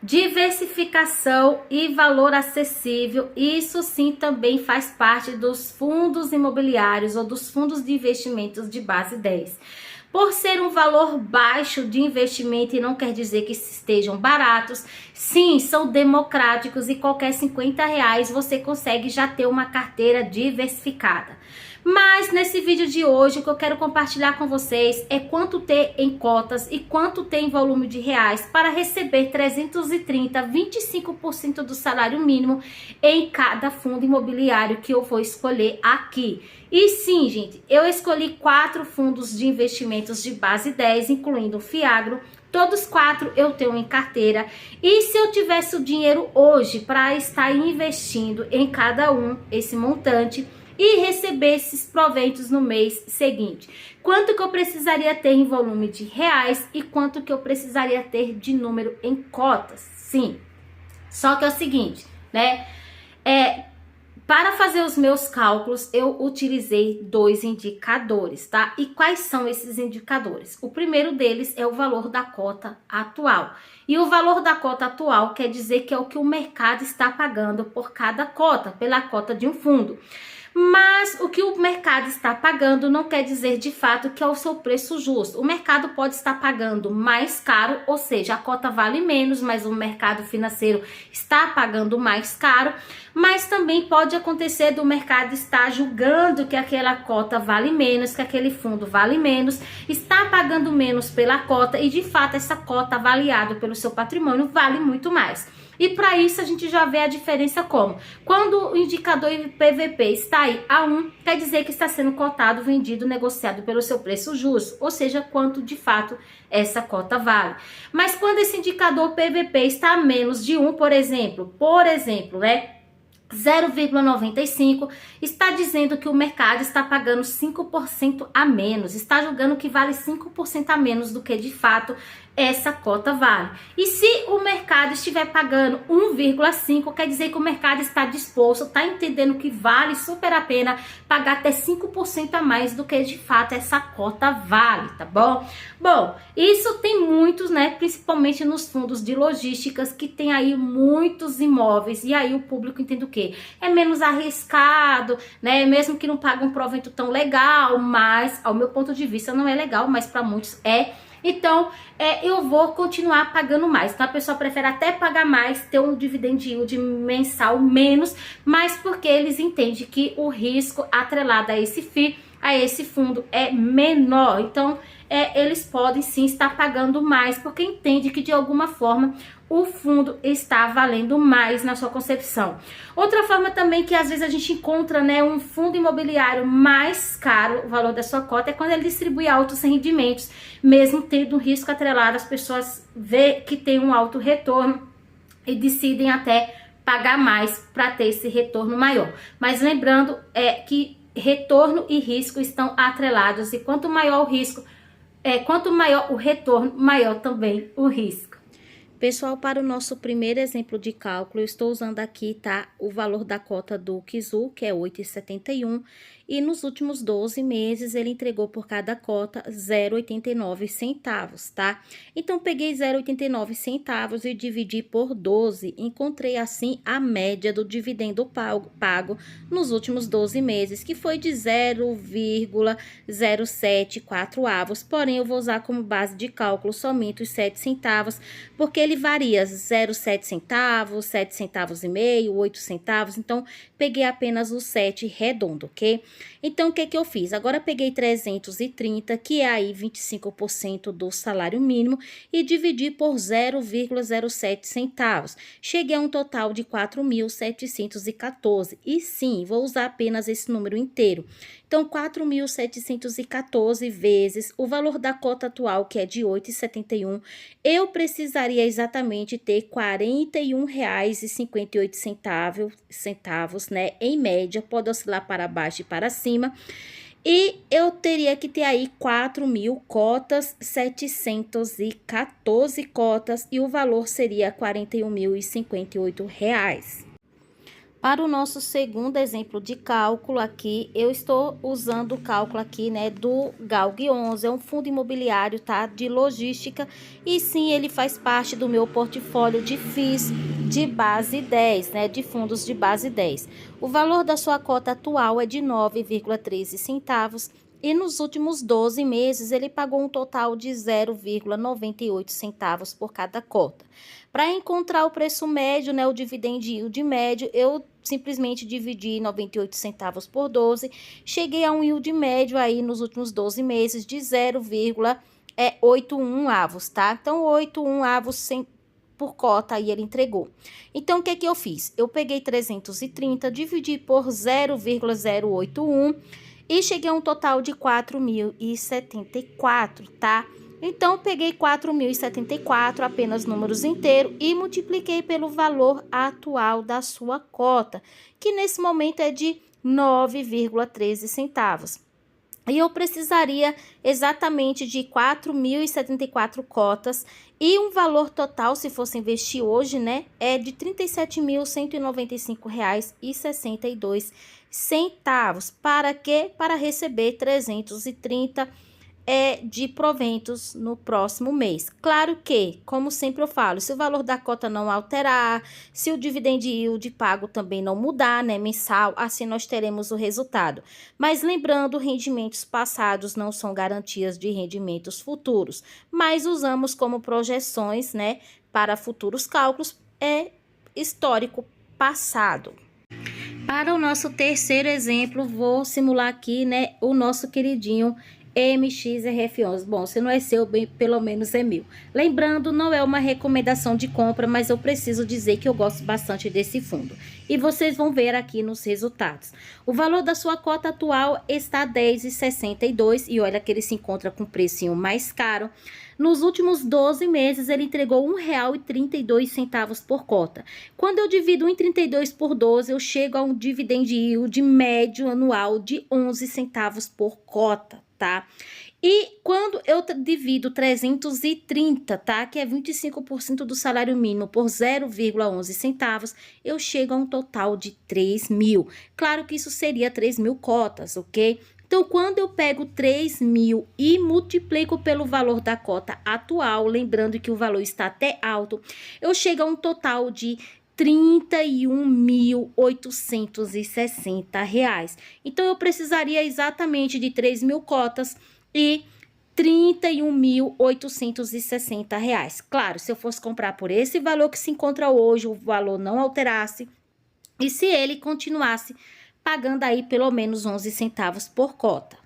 Diversificação e valor acessível, isso sim também faz parte dos fundos imobiliários ou dos fundos de investimentos de base 10. Por ser um valor baixo de investimento, e não quer dizer que estejam baratos, sim, são democráticos e qualquer R$ 50 você consegue já ter uma carteira diversificada. Mas nesse vídeo de hoje o que eu quero compartilhar com vocês é quanto ter em cotas e quanto ter em volume de reais para receber 330, 25% do salário mínimo em cada fundo imobiliário que eu vou escolher aqui. E sim, gente, eu escolhi 4 fundos de investimentos de base 10, incluindo o Fiagro. Todos 4 eu tenho em carteira. E se eu tivesse o dinheiro hoje para estar investindo em cada um, esse montante, e receber esses proventos no mês seguinte, quanto que eu precisaria ter em volume de reais e quanto que eu precisaria ter de número em cotas? Sim, só que é o seguinte, né? Para fazer os meus cálculos, eu utilizei 2 indicadores, tá? E quais são esses indicadores? O primeiro deles é o valor da cota atual. E o valor da cota atual quer dizer que é o que o mercado está pagando por cada cota, pela cota de um fundo. Mas o que o mercado está pagando não quer dizer de fato que é o seu preço justo. O mercado pode estar pagando mais caro, ou seja, a cota vale menos, mas o mercado financeiro está pagando mais caro. Mas também pode acontecer do mercado estar julgando que aquela cota vale menos, que aquele fundo vale menos, está pagando menos pela cota e de fato essa cota avaliada pelo seu patrimônio vale muito mais. E para isso a gente já vê a diferença como? Quando o indicador PVP está aí a 1, quer dizer que está sendo cotado, vendido, negociado pelo seu preço justo, ou seja, quanto de fato essa cota vale. Mas quando esse indicador PVP está a menos de 1, por exemplo, né? 0,95, está dizendo que o mercado está pagando 5% a menos, está julgando que vale 5% a menos do que de fato essa cota vale. E se o mercado estiver pagando 1,5, quer dizer que o mercado está disposto, está entendendo que vale super a pena pagar até 5% a mais do que de fato essa cota vale, tá bom? Bom, isso tem muitos, né, principalmente nos fundos de logísticas que tem aí muitos imóveis e aí o público entende o quê? É menos arriscado, né, mesmo que não pague um provento tão legal, mas ao meu ponto de vista não é legal, mas para muitos é. Então, eu vou continuar pagando mais. Então, a pessoa prefere até pagar mais, ter um dividend yield mensal menos, mas porque eles entendem que o risco atrelado a esse FII, a esse fundo, é menor. Então, eles podem sim estar pagando mais, porque entende que de alguma forma o fundo está valendo mais na sua concepção. Outra forma também que às vezes a gente encontra, né, um fundo imobiliário mais caro, o valor da sua cota, é quando ele distribui altos rendimentos, mesmo tendo um risco atrelado, as pessoas vê que tem um alto retorno e decidem até pagar mais para ter esse retorno maior. Mas lembrando que retorno e risco estão atrelados e quanto maior o risco, quanto maior o retorno, maior também o risco. Pessoal, para o nosso primeiro exemplo de cálculo, eu estou usando aqui, tá, o valor da cota do Kizu, que é 8,71, e nos últimos 12 meses ele entregou por cada cota 0,89 centavos, tá? Então, peguei 0,89 centavos e dividi por 12, encontrei assim a média do dividendo pago nos últimos 12 meses, que foi de 0,074 avos, porém eu vou usar como base de cálculo somente os 7 centavos, porque ele varia 0,7 centavos, 7 centavos e meio, 8 centavos, então peguei apenas o 7 redondo, ok? Então, o que que eu fiz? Agora peguei 330, que é aí 25% do salário mínimo, e dividi por 0,07 centavos. Cheguei a um total de 4.714. E sim, vou usar apenas esse número inteiro. Então, 4.714 vezes o valor da cota atual, que é de 8,71, eu precisaria exatamente ter R$ 41,58, né? Em média, pode oscilar para baixo e para cima. E eu teria que ter aí 4.000 cotas, 714 cotas, e o valor seria R$ 41.058. Para o nosso segundo exemplo de cálculo aqui, eu estou usando o cálculo aqui, né, do Galg 11, é um fundo imobiliário, tá, de logística, e sim, ele faz parte do meu portfólio de FIIs de base 10, né, de fundos de base 10. O valor da sua cota atual é de 9,13 centavos, e nos últimos 12 meses ele pagou um total de 0,98 centavos por cada cota. Para encontrar o preço médio, né, o dividend yield médio, eu simplesmente dividi 98 centavos por 12, cheguei a um yield médio aí nos últimos 12 meses de 0,81 avos, tá? Então, 81 avos por cota aí ele entregou. Então, o que que eu fiz? Eu peguei 330, dividi por 0,081 e cheguei a um total de 4.074, tá? Então, peguei 4.074, apenas números inteiros, e multipliquei pelo valor atual da sua cota, que nesse momento é de 9,13 centavos. E eu precisaria exatamente de 4.074 cotas e um valor total, se fosse investir hoje, né, é de R$ 37.195,62. Para quê? Para receber 330 de proventos no próximo mês. Claro que, como sempre eu falo, se o valor da cota não alterar, se o dividend yield pago também não mudar, né, mensal, assim nós teremos o resultado. Mas lembrando, rendimentos passados não são garantias de rendimentos futuros, mas usamos como projeções, né, para futuros cálculos, histórico passado. Para o nosso terceiro exemplo, vou simular aqui, né, o nosso queridinho MXRF11. Bom, se não é seu, bem, pelo menos é meu. Lembrando, não é uma recomendação de compra, mas eu preciso dizer que eu gosto bastante desse fundo. E vocês vão ver aqui nos resultados. O valor da sua cota atual está R$ 10,62 e olha que ele se encontra com um precinho mais caro. Nos últimos 12 meses, ele entregou R$ 1,32 por cota. Quando eu divido 1,32 por 12, eu chego a um dividend yield médio anual de 11 centavos por cota, tá? E quando eu divido 330, tá? Que é 25% do salário mínimo por 0,11 centavos, eu chego a um total de 3.000. Claro que isso seria 3.000 cotas, ok? Então, quando eu pego 3.000 e multiplico pelo valor da cota atual, lembrando que o valor está até alto, eu chego a um total de R$ 31.860. Então, eu precisaria exatamente de 3.000 cotas e R$ 31.860. Claro, se eu fosse comprar por esse valor que se encontra hoje, o valor não alterasse, e se ele continuasse pagando aí pelo menos 11 centavos por cota.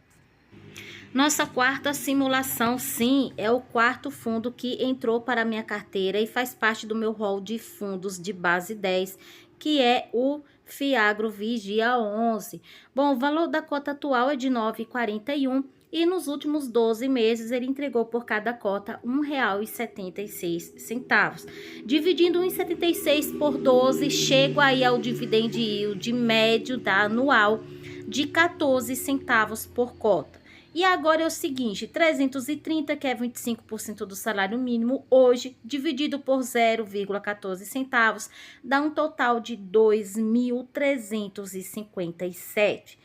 Nossa quarta simulação, sim, é o quarto fundo que entrou para a minha carteira e faz parte do meu rol de fundos de base 10, que é o Fiagro Vigia 11. Bom, o valor da cota atual é de R$ 9,41 e nos últimos 12 meses ele entregou por cada cota R$ 1,76. Dividindo 1,76 por 12, chego aí ao dividend yield médio da anual de 14 centavos por cota. E agora é o seguinte, 330, que é 25% do salário mínimo, hoje, dividido por 0,14 centavos, dá um total de 2.357.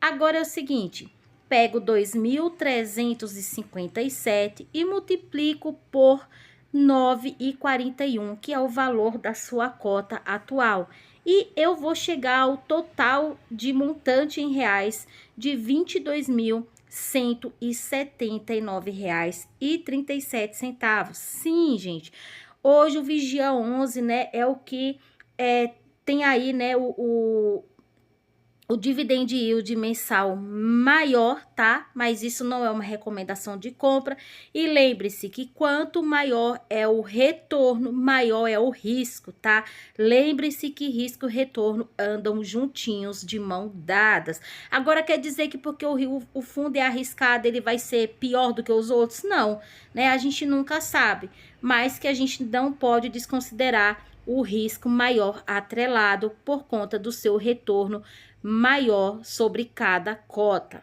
Agora é o seguinte, pego 2.357 e multiplico por 9,41, que é o valor da sua cota atual. E eu vou chegar ao total de montante em reais de R$ 22.179,37. Sim, gente, hoje o Vigia 11, né, é o que tem aí, né, o dividend yield mensal maior, tá? Mas isso não é uma recomendação de compra. E lembre-se que quanto maior é o retorno, maior é o risco, tá? Lembre-se que risco e retorno andam juntinhos, de mão dadas. Agora quer dizer que porque o fundo é arriscado, ele vai ser pior do que os outros? Não, né? A gente nunca sabe. Mas que a gente não pode desconsiderar o risco maior atrelado por conta do seu retorno maior sobre cada cota.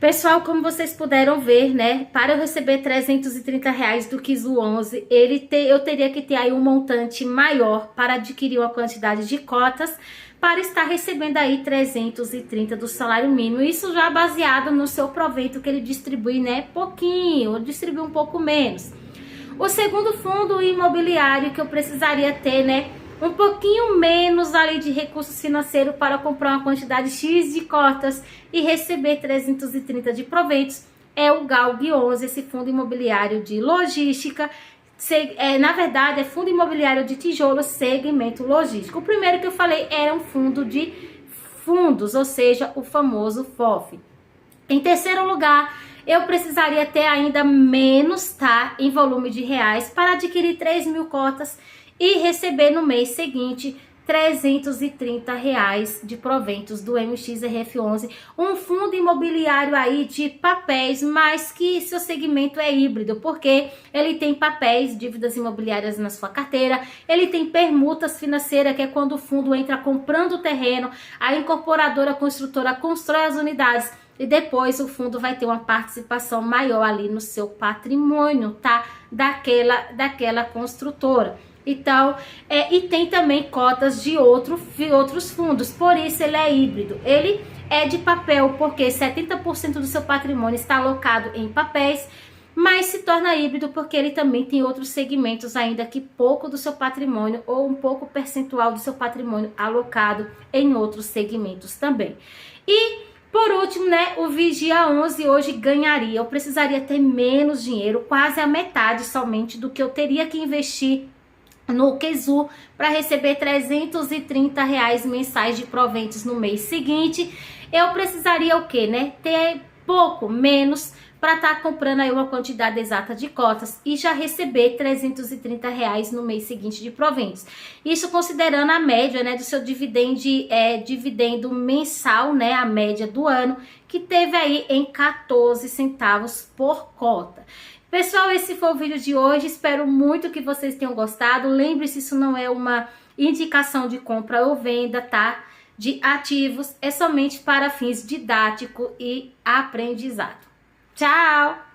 Pessoal, como vocês puderam ver, né, para eu receber R$330 do Kizu 11, eu teria que ter aí um montante maior para adquirir uma quantidade de cotas para estar recebendo aí 330 do salário mínimo. Isso já baseado no seu proveito que ele distribui, né, pouquinho, distribui um pouco menos. O segundo fundo imobiliário que eu precisaria ter, né, um pouquinho menos ali de recursos financeiros para comprar uma quantidade X de cotas e receber 330 de proventos, é o Galg 11, esse fundo imobiliário de logística. Na verdade, é fundo imobiliário de tijolos, segmento logístico. O primeiro que eu falei era um fundo de fundos, ou seja, o famoso FOF. Em terceiro lugar, eu precisaria ter ainda menos, tá, em volume de reais para adquirir 3.000 cotas e receber no mês seguinte R$330 de proventos do MXRF11, um fundo imobiliário aí de papéis, mas que seu segmento é híbrido, porque ele tem papéis, dívidas imobiliárias na sua carteira, ele tem permutas financeiras, que é quando o fundo entra comprando o terreno, a incorporadora, a construtora constrói as unidades, e depois o fundo vai ter uma participação maior ali no seu patrimônio, tá? Daquela construtora. Então, e tem também cotas de outros fundos, por isso ele é híbrido. Ele é de papel, porque 70% do seu patrimônio está alocado em papéis, mas se torna híbrido porque ele também tem outros segmentos, ainda que pouco do seu patrimônio ou um pouco percentual do seu patrimônio alocado em outros segmentos também. E por último, né, o Vigia 11 hoje ganharia. Eu precisaria ter menos dinheiro, quase a metade somente do que eu teria que investir no Kizu para receber R$330 mensais de proventos no mês seguinte. Eu precisaria o quê, né? Ter pouco menos para estar comprando aí uma quantidade exata de cotas e já receber R$330 no mês seguinte de proventos. Isso considerando a média, né, do seu dividendo mensal, né, a média do ano, que teve aí em 14 centavos por cota. Pessoal, esse foi o vídeo de hoje, espero muito que vocês tenham gostado. Lembre-se, isso não é uma indicação de compra ou venda, tá? De ativos, é somente para fins didáticos e aprendizado. Tchau!